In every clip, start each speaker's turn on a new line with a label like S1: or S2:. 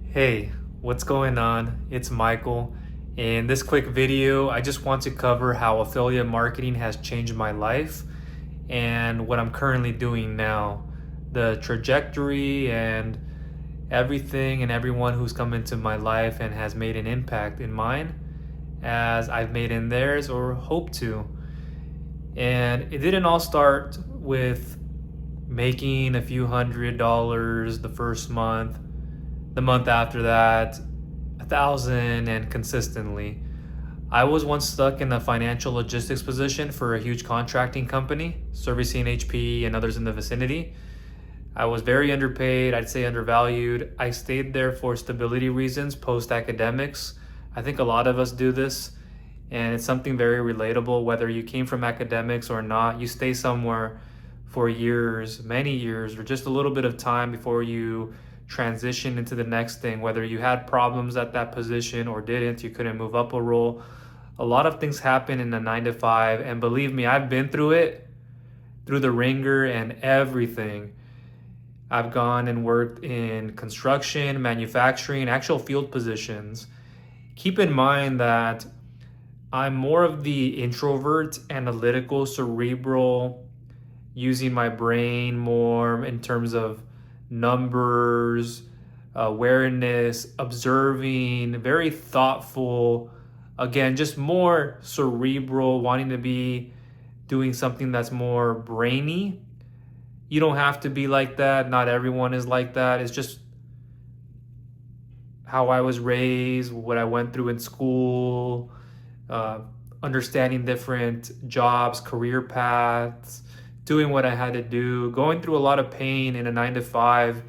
S1: Hey, what's going on? It's Michael. In this quick video, I just want to cover how affiliate marketing has changed my life and what I'm currently doing now. The trajectory and everything and everyone who's come into my life and has made an impact in mine as I've made in theirs or hope to. And it didn't all start with making a few $100s the first month, the month after that, 1,000, and consistently. I was once stuck in a financial logistics position for a huge contracting company, servicing HP and others in the vicinity. I was very underpaid, I'd say undervalued. I stayed there for stability reasons, post academics. I think a lot of us do this, and it's something very relatable. Whether you came from academics or not, you stay somewhere for years, many years, or just a little bit of time before you transition into the next thing. Whether you had problems at that position or didn't, you couldn't move up a role. A lot of things happen in a 9 to 5, and believe me, I've been through it, through the ringer and everything. I've gone and worked in construction, manufacturing, actual field positions. Keep in mind that I'm more of the introvert, analytical, cerebral, using my brain more in terms of numbers, awareness, observing, very thoughtful. Again, just more cerebral, wanting to be doing something that's more brainy. You don't have to be like that. Not everyone is like that. It's just how I was raised, what I went through in school, uh, understanding different jobs, career paths, doing what I had to do, going through a lot of pain in a 9 to 5,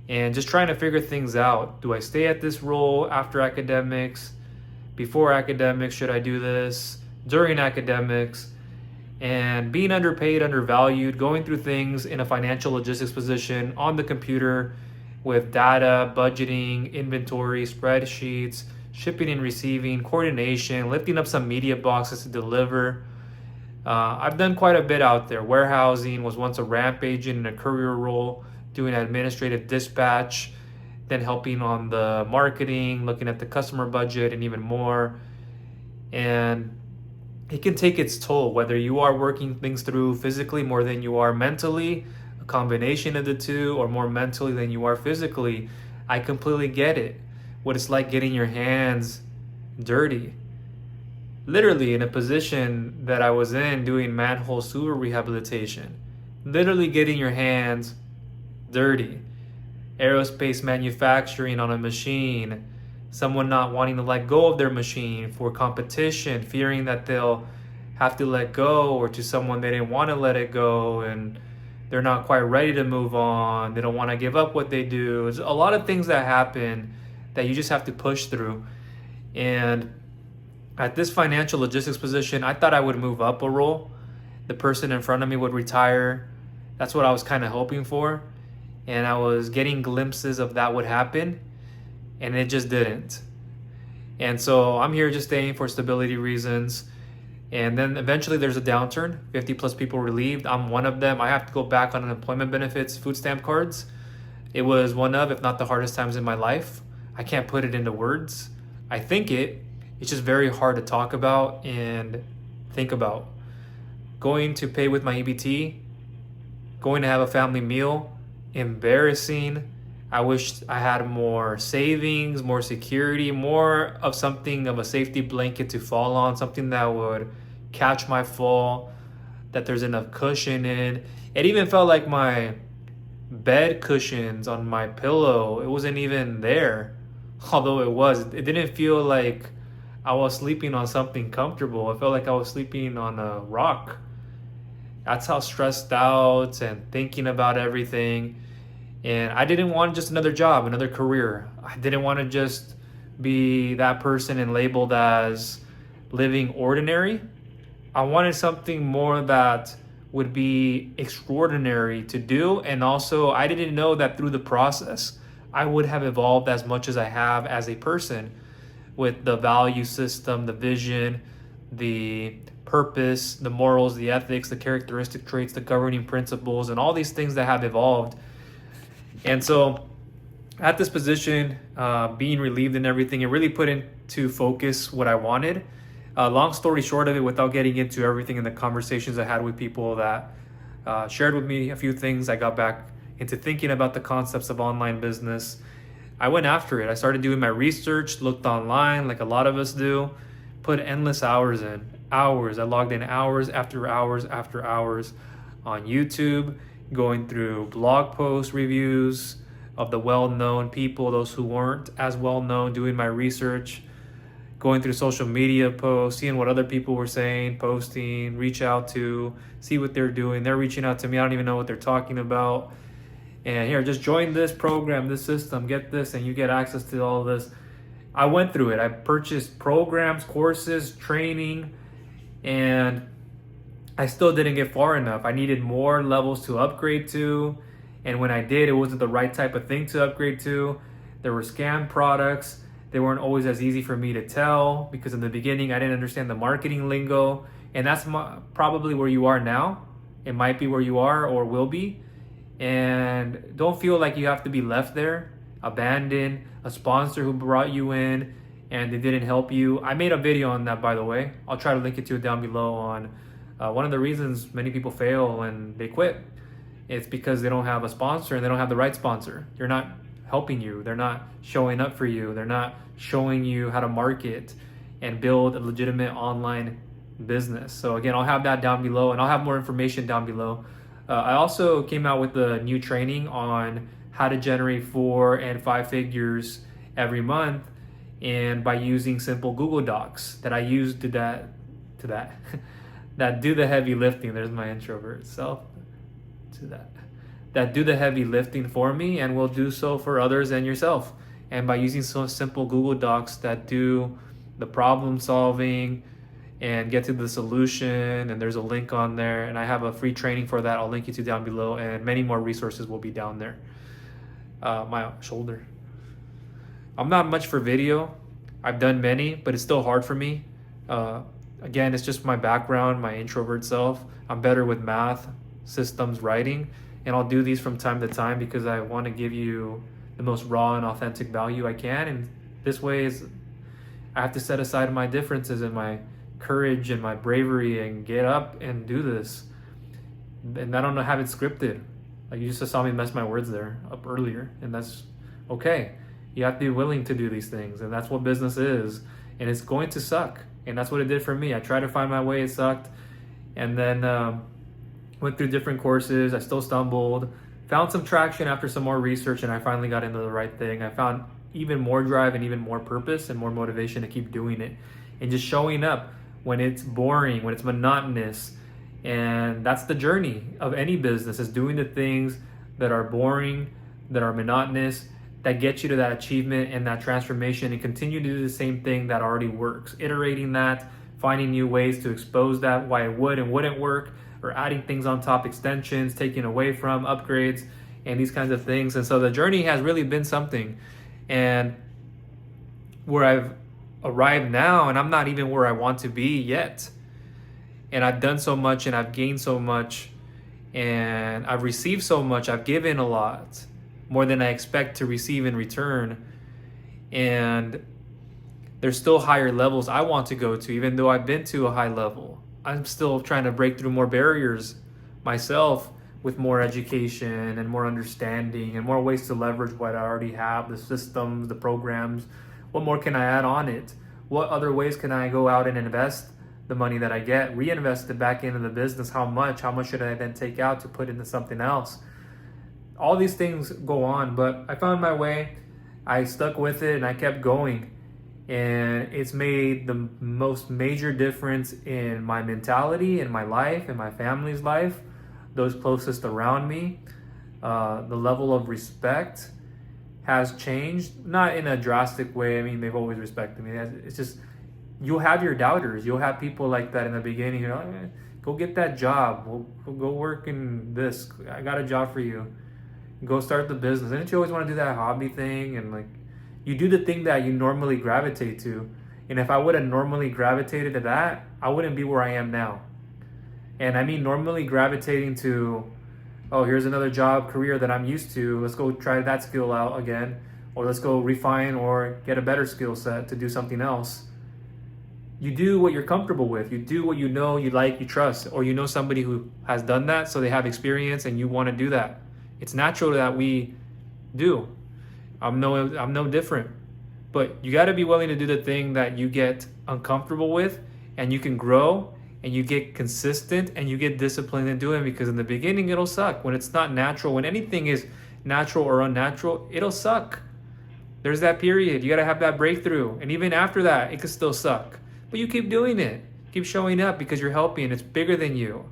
S1: and just trying to figure things out. Do I stay at this role after academics? Before academics, should I do this? During academics? And being underpaid, undervalued, going through things in a financial logistics position on the computer with data, budgeting, inventory, spreadsheets, shipping and receiving, coordination, lifting up some media boxes to deliver. I've done quite a bit out there. Warehousing, was once a ramp agent in a courier role, doing administrative dispatch, then helping on the marketing, looking at the customer budget, and even more. And it can take its toll, whether you are working things through physically more than you are mentally, a combination of the two, or more mentally than you are physically. I completely get it. What it's like getting your hands dirty. Literally in a position that I was in doing manhole sewer rehabilitation. Literally getting your hands dirty. Aerospace manufacturing on a machine, someone not wanting to let go of their machine for competition, fearing that they'll have to let go, or to someone they didn't want to let it go and they're not quite ready to move on. They don't want to give up what they do. There's a lot of things that happen that you just have to push through. And at this financial logistics position, I thought I would move up a role. The person in front of me would retire. That's what I was kind of hoping for. And I was getting glimpses of that would happen, and it just didn't. And so I'm here just staying for stability reasons. And then eventually there's a downturn, 50 plus people relieved. I'm one of them. I have to go back on unemployment benefits, food stamp cards. It was one of, if not the hardest times in my life. I can't put it into words. I think it's just very hard to talk about and think about. Going to pay with my EBT, going to have a family meal, embarrassing. I wish I had more savings, more security, more of something of a safety blanket to fall on, something that would catch my fall, that there's enough cushion in. It even felt like my bed cushions on my pillow, it wasn't even there. Although it was, it didn't feel like I was sleeping on something comfortable. It felt like I was sleeping on a rock. That's how stressed out and thinking about everything. And I didn't want just another job, another career. I didn't want to just be that person and labeled as living ordinary. I wanted something more that would be extraordinary to do. And also, I didn't know that through the process, I would have evolved as much as I have as a person, with the value system, the vision, the purpose, the morals, the ethics, the characteristic traits, the governing principles, and all these things that have evolved. And so at this position, being relieved and everything, it really put into focus what I wanted. Long story short of it, without getting into everything in the conversations I had with people that shared with me a few things, I got back into thinking about the concepts of online business. I went after it. I started doing my research, looked online like a lot of us do, put endless hours in. Hours. I logged in hours after hours after hours on YouTube, going through blog post reviews of the well-known people, those who weren't as well-known, doing my research, going through social media posts, seeing what other people were saying, posting, reach out to, see what they're doing. They're reaching out to me. I don't even know what they're talking about. And here, just join this program, this system, get this, and you get access to all of this. I went through it. I purchased programs, courses, training, and I still didn't get far enough. I needed more levels to upgrade to. And when I did, it wasn't the right type of thing to upgrade to. There were scam products. They weren't always as easy for me to tell because in the beginning, I didn't understand the marketing lingo. And that's probably where you are now. It might be where you are or will be. And don't feel like you have to be left there, abandoned, a sponsor who brought you in and they didn't help you. I made a video on that, by the way. I'll try to link it to it down below on one of the reasons many people fail and they quit. It's because they don't have a sponsor and they don't have the right sponsor. They're not helping you. They're not showing up for you. They're not showing you how to market and build a legitimate online business. So again, I'll have that down below and I'll have more information down below. I also came out with a new training on how to generate 4 and 5 figures every month, and by using simple Google Docs that I use to that that do the heavy lifting. There's my introvert self to that do the heavy lifting for me and will do so for others and yourself. And by using so simple Google Docs that do the problem solving and get to the solution, and there's a link on there, and I have a free training for that. I'll link you to down below, and many more resources will be down there. My shoulder. I'm not much for video. I've done many, but it's still hard for me. Again, it's just my background, my introvert self. I'm better with math, systems, writing, and I'll do these from time to time because I want to give you the most raw and authentic value I can. And this way is I have to set aside my differences and my courage and my bravery and get up and do this. And I don't have it scripted. Like you just saw me mess my words there up earlier, and that's okay. You have to be willing to do these things, and that's what business is. And it's going to suck, and that's what it did for me. I tried to find my way, it sucked, and then went through different courses. I still stumbled, found some traction after some more research, and I finally got into the right thing. I found even more drive and even more purpose and more motivation to keep doing it and just showing up when it's boring, when it's monotonous. And that's the journey of any business, is doing the things that are boring, that are monotonous, that get you to that achievement and that transformation, and continue to do the same thing that already works, iterating that, finding new ways to expose that, why it would and wouldn't work, or adding things on top, extensions, taking away from, upgrades, and these kinds of things. And so the journey has really been something. And where I've arrived now, and I'm not even where I want to be yet. And I've done so much, and I've gained so much, and I've received so much. I've given a lot, more than I expect to receive in return. And there's still higher levels I want to go to, even though I've been to a high level. I'm still trying to break through more barriers myself with more education and more understanding and more ways to leverage what I already have, the systems, the programs. What more can I add on it? What other ways can I go out and invest the money that I get, reinvest it back into the business? How much should I then take out to put into something else? All these things go on, but I found my way. I stuck with it and I kept going. And it's made the most major difference in my mentality, in my life, in my family's life, those closest around me. The level of respect has changed, not in a drastic way. I mean, they've always respected me. It's just, you'll have your doubters. You'll have people like that in the beginning. You're like, go get that job. We'll go work in this. I got a job for you. Go start the business. Didn't you always want to do that hobby thing? And like, you do the thing that you normally gravitate to. And if I would have normally gravitated to that, I wouldn't be where I am now. And I mean normally gravitating to Oh, here's another job career that I'm used to. Let's go try that skill out again. Or let's go refine or get a better skill set to do something else. You do what you're comfortable with. You do what you know, you like, you trust, or you know somebody who has done that, so they have experience and you want to do that. It's natural that we do. I'm no different. But you got to be willing to do the thing that you get uncomfortable with, and you can grow and you get consistent and you get disciplined in doing it, because in the beginning it'll suck. When it's not natural, when anything is natural or unnatural, it'll suck. There's that period. You got to have that breakthrough. And even after that, it could still suck. But you keep doing it. Keep showing up because you're helping. It's bigger than you.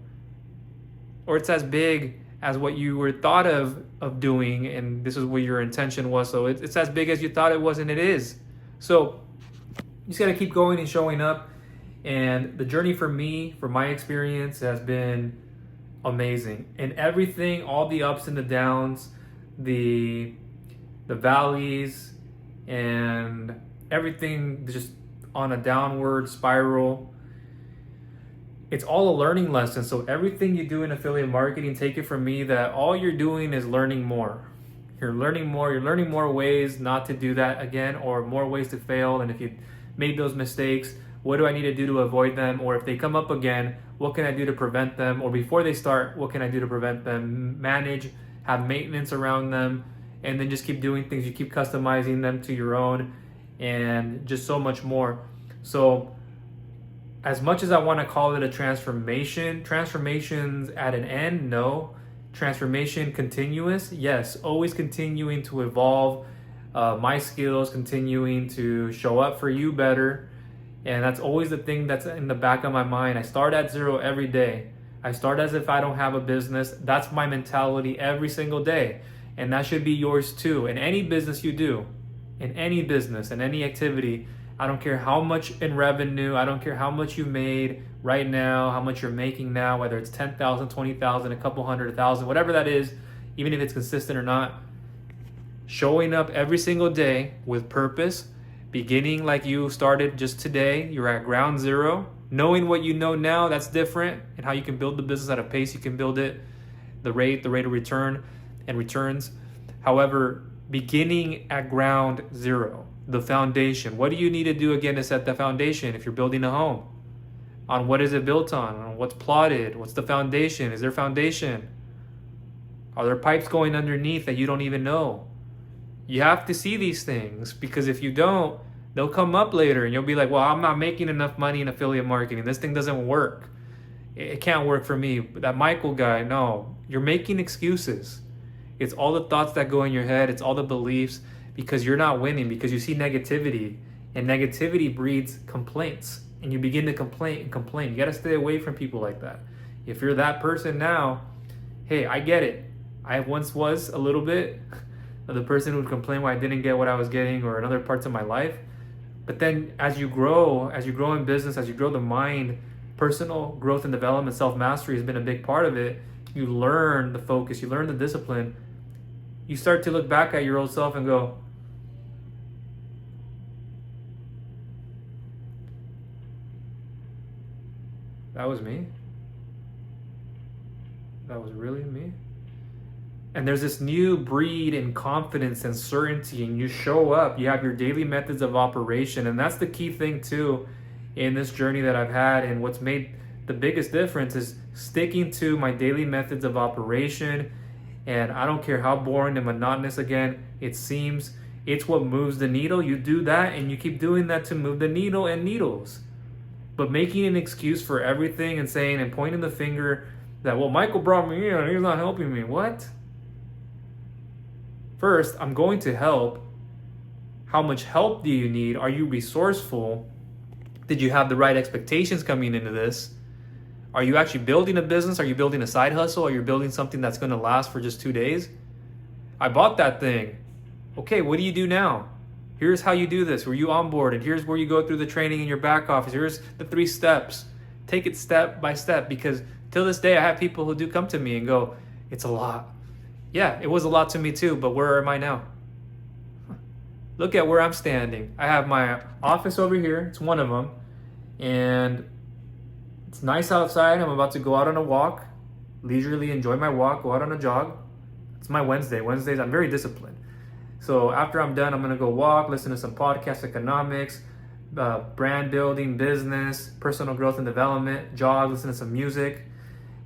S1: Or it's as big as what you were thought of doing, and this is what your intention was. So it's as big as you thought it was, and it is. So you just got to keep going and showing up. And the journey for me, from my experience, has been amazing. And everything, all the ups and the downs, the valleys, and everything just on a downward spiral. It's all a learning lesson. So everything you do in affiliate marketing, take it from me that all you're doing is learning more. You're learning more. You're learning more ways not to do that again, or more ways to fail. And if you made those mistakes, what do I need to do to avoid them? Or if they come up again, what can I do to prevent them? Or before they start, what can I do to prevent them? Manage, have maintenance around them, and then just keep doing things. You keep customizing them to your own, and just so much more. So as much as I want to call it a transformation, transformations at an end, no. Transformation continuous, yes. Always continuing to evolve my skills, continuing to show up for you better. And that's always the thing that's in the back of my mind. I start at zero every day. I start as if I don't have a business. That's my mentality every single day. And that should be yours too. In any business you do, in any business, in any activity, I don't care how much in revenue, I don't care how much you made right now, how much you're making now, whether it's 10,000, 20,000, a couple hundred, 1,000, whatever that is, even if it's consistent or not, showing up every single day with purpose, beginning like you started just today, you're at ground zero, knowing what you know now, that's different, and how you can build the business at a pace you can build it, the rate of return and returns. However, beginning at ground zero, the foundation. What do you need to do again to set the foundation if you're building a home? On what is it built on? On what's plotted? What's the foundation? Is there foundation? Are there pipes going underneath that you don't even know? You have to see these things, because if you don't, they'll come up later and you'll be like, well, I'm not making enough money in affiliate marketing. This thing doesn't work. It can't work for me. That Michael guy, no. You're making excuses. It's all the thoughts that go in your head. It's all the beliefs, because you're not winning, because you see negativity, and negativity breeds complaints, and you begin to complain and complain. You got to stay away from people like that. If you're that person now, hey, I get it. I once was a little bit of the person who would complain why I didn't get what I was getting, or in other parts of my life. But then as you grow in business, as you grow the mind, personal growth and development, self-mastery has been a big part of it. You learn the focus, you learn the discipline. You start to look back at your old self and go, that was me? That was really me? And there's this new breed in confidence and certainty, and you show up, you have your daily methods of operation. And that's the key thing too in this journey that I've had. And what's made the biggest difference is sticking to my daily methods of operation. And I don't care how boring and monotonous again it seems, it's what moves the needle. You do that and you keep doing that to move the needle and needles. But making an excuse for everything and saying and pointing the finger that, well, Michael brought me in, he's not helping me. What? First, I'm going to help. How much help do you need? Are you resourceful? Did you have the right expectations coming into this? Are you actually building a business? Are you building a side hustle? Are you building something that's going to last for just 2 days? I bought that thing. Okay, what do you do now? Here's how you do this. Where you onboarded. Here's where you go through the training in your back office. Here's the 3 steps. Take it step by step, because till this day I have people who do come to me and go, it's a lot. Yeah, it was a lot to me too, but where am I now? Look at where I'm standing. I have my office over here. It's one of them. And it's nice outside. I'm about to go out on a walk. leisurely enjoy my walk, go out on a jog. It's my Wednesday. Wednesdays, I'm very disciplined. So after I'm done, I'm gonna go walk, listen to some podcasts, economics, brand building, business, personal growth and development, jog, listen to some music.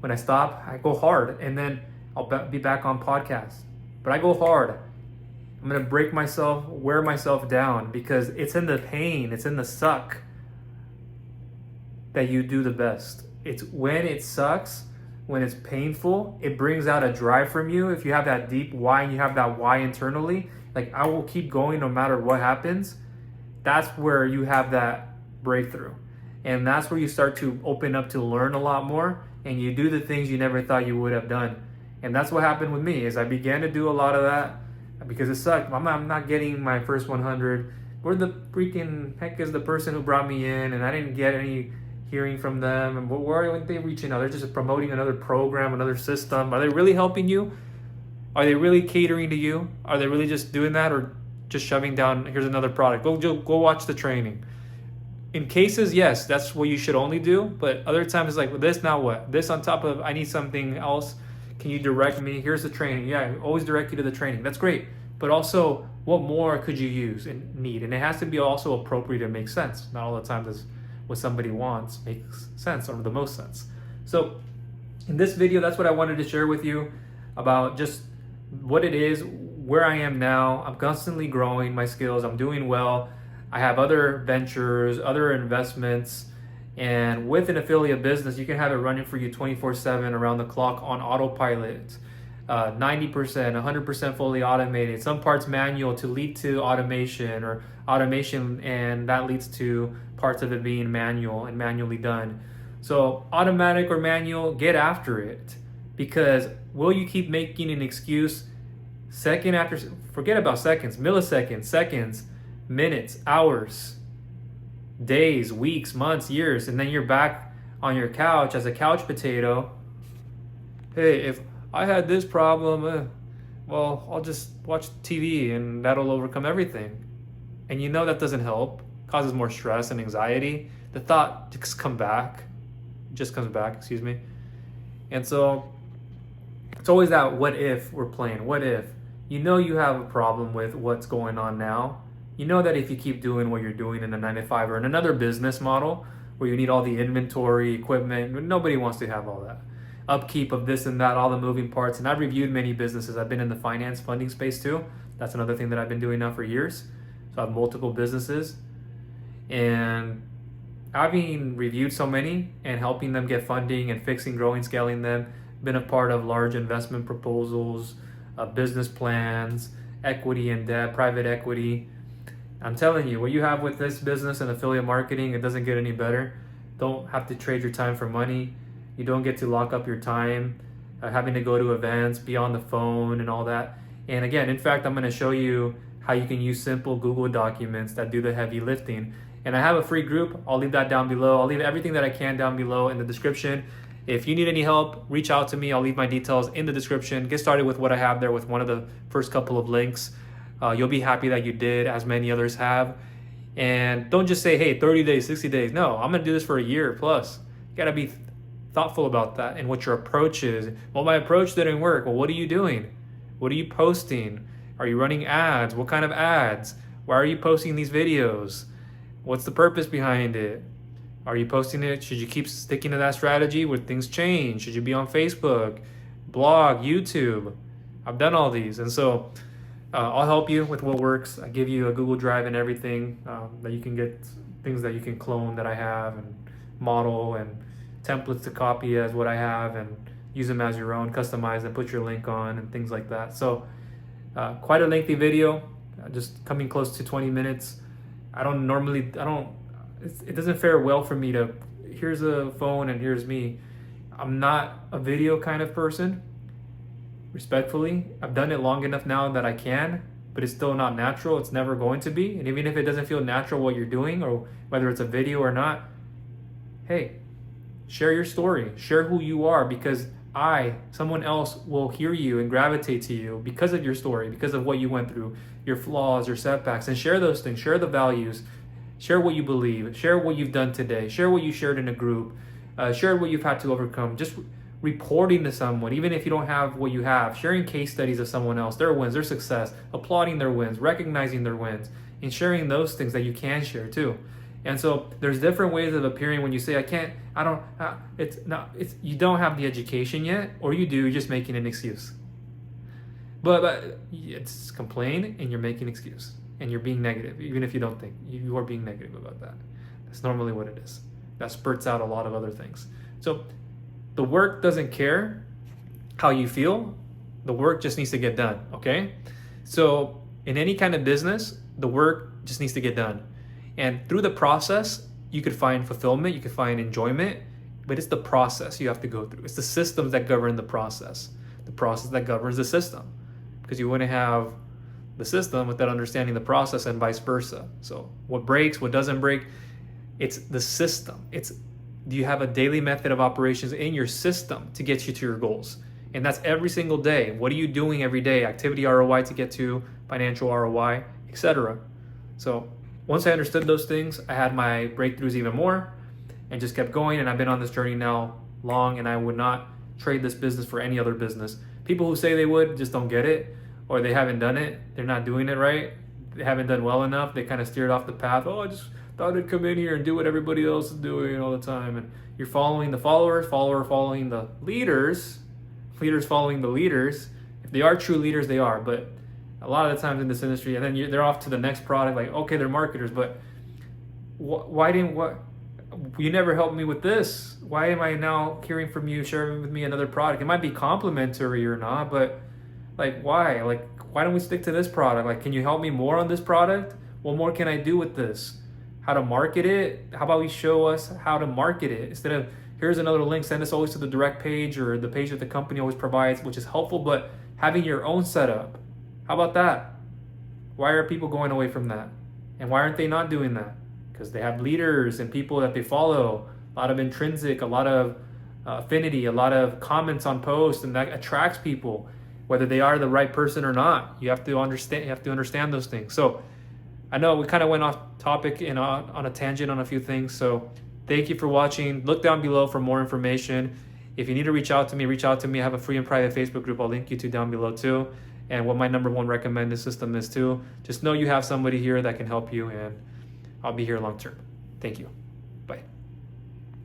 S1: When I stop, I go hard, and then I'll be back on podcast. But I go hard. I'm gonna break myself, wear myself down, because it's in the pain, it's in the suck that you do the best. It's when it sucks, when it's painful, it brings out a drive from you. If you have that deep why and you have that why internally, like I will keep going no matter what happens, that's where you have that breakthrough. And that's where you start to open up to learn a lot more, and you do the things you never thought you would have done. And that's what happened with me, is I began to do a lot of that because it sucked. I'm not getting my first 100. Where the freaking heck is the person who brought me in? And I didn't get any hearing from them. And where are they reaching out? They're just promoting another program, another system. Are they really helping you? Are they really catering to you? Are they really just doing that, or just shoving down, here's another product, go watch the training? In cases, yes, that's what you should only do. But other times it's like, well, this, now what? This on top of, I need something else. Can you direct me? Here's the training. Yeah, I always direct you to the training. That's great. But also, what more could you use and need? And it has to be also appropriate and make sense. Not all the time does what somebody wants makes sense, or the most sense. So in this video, that's what I wanted to share with you about just what it is, where I am now. I'm constantly growing my skills. I'm doing well. I have other ventures, other investments. And with an affiliate business, you can have it running for you 24/7 around the clock on autopilot, 90%, 100% fully automated, some parts manual to lead to automation, or automation, and that leads to parts of it being manual and manually done. So automatic or manual, get after it, because will you keep making an excuse second after, forget about seconds, milliseconds, seconds, minutes, hours, days, weeks, months, years, and then you're back on your couch as a couch potato. Hey, if I had this problem, well, I'll just watch TV and that'll overcome everything. And you know that doesn't help, causes more stress and anxiety. The thought just comes back, excuse me. And so it's always that what if we're playing, what if. You know you have a problem with what's going on now. You know that if you keep doing what you're doing in a 9-to-5 or in another business model where you need all the inventory, equipment, nobody wants to have all that. Upkeep of this and that, all the moving parts. And I've reviewed many businesses. I've been in the finance funding space too. That's another thing that I've been doing now for years. So I have multiple businesses. And having reviewed so many and helping them get funding and fixing, growing, scaling them, been a part of large investment proposals, business plans, equity and debt, private equity. I'm telling you, what you have with this business and affiliate marketing, it doesn't get any better. Don't have to trade your time for money. You don't get to lock up your time, having to go to events, be on the phone and all that. And again, in fact, I'm going to show you how you can use simple Google documents that do the heavy lifting. And I have a free group. I'll leave that down below. I'll leave everything that I can down below in the description. If you need any help, reach out to me. I'll leave my details in the description. Get started with what I have there with one of the first couple of links. You'll be happy that you did, as many others have. And don't just say, hey, 30 days, 60 days. No, I'm going to do this for a year plus. You got to be thoughtful about that and what your approach is. Well, my approach didn't work. Well, what are you doing? What are you posting? Are you running ads? What kind of ads? Why are you posting these videos? What's the purpose behind it? Are you posting it? Should you keep sticking to that strategy where things change? Should you be on Facebook, blog, YouTube? I've done all these. And so I'll help you with what works. I give you a Google Drive and everything that you can get, things that you can clone that I have and model, and templates to copy as what I have and use them as your own, customize and put your link on and things like that. So quite a lengthy video, just coming close to 20 minutes. It doesn't fare well for me to, here's a phone and here's me. I'm not a video kind of person. Respectfully, I've done it long enough now that I can, but it's still not natural. It's never going to be. And even if it doesn't feel natural what you're doing, or whether it's a video or not, hey, share your story, share who you are, because someone else will hear you and gravitate to you because of your story, because of what you went through, your flaws, your setbacks, and share those things, share the values, share what you believe, share what you've done today, share what you shared in a group, share what you've had to overcome. Just reporting to someone, even if you don't have what you have, sharing case studies of someone else, their wins, their success, applauding their wins, recognizing their wins, and sharing those things that you can share too. And so there's different ways of appearing when you say, you don't have the education yet, or you do, you're just making an excuse. But it's complain and you're making an excuse and you're being negative, even if you don't think you are being negative about that. That's normally what it is. That spurts out a lot of other things. So the work doesn't care how you feel. The work just needs to get done, okay? So in any kind of business, the work just needs to get done. And through the process, you could find fulfillment, you could find enjoyment, but it's the process you have to go through. It's the systems that govern the process that governs the system. Because you wouldn't have the system without understanding the process and vice versa. So what breaks, what doesn't break, it's the system. Do you have a daily method of operations in your system to get you to your goals? And that's every single day. What are you doing every day? Activity ROI to get to financial ROI, etc. So once I understood those things, I had my breakthroughs even more and just kept going. And I've been on this journey now long, and I would not trade this business for any other business. People who say they would just don't get it, or they haven't done it. They're not doing it right. They haven't done well enough. They kind of steered off the path. Oh, I just thought I'd come in here and do what everybody else is doing all the time. And you're following the followers, following the leaders following the leaders. If they are true leaders, they are. But a lot of the times in this industry, and then they're off to the next product. Like, okay, they're marketers, but you never helped me with this. Why am I now hearing from you, sharing with me another product? It might be complimentary or not, but like, why? Like, why don't we stick to this product? Like, can you help me more on this product? What more can I do with this? How to market it? How about we show us how to market it instead of here's another link, send us always to the direct page or the page that the company always provides, which is helpful, but having your own setup. How about that? Why are people going away from that? And why aren't they not doing that? Because they have leaders and people that they follow, a lot of intrinsic, a lot of affinity, a lot of comments on posts, and that attracts people, whether they are the right person or not. You have to understand those things. So I know we kind of went off topic and on a tangent on a few things. So thank you for watching. Look down below for more information. If you need to reach out to me, I have a free and private Facebook group I'll link you to down below too. And what my number one recommended system is too. Just know you have somebody here that can help you, and I'll be here long term. Thank you.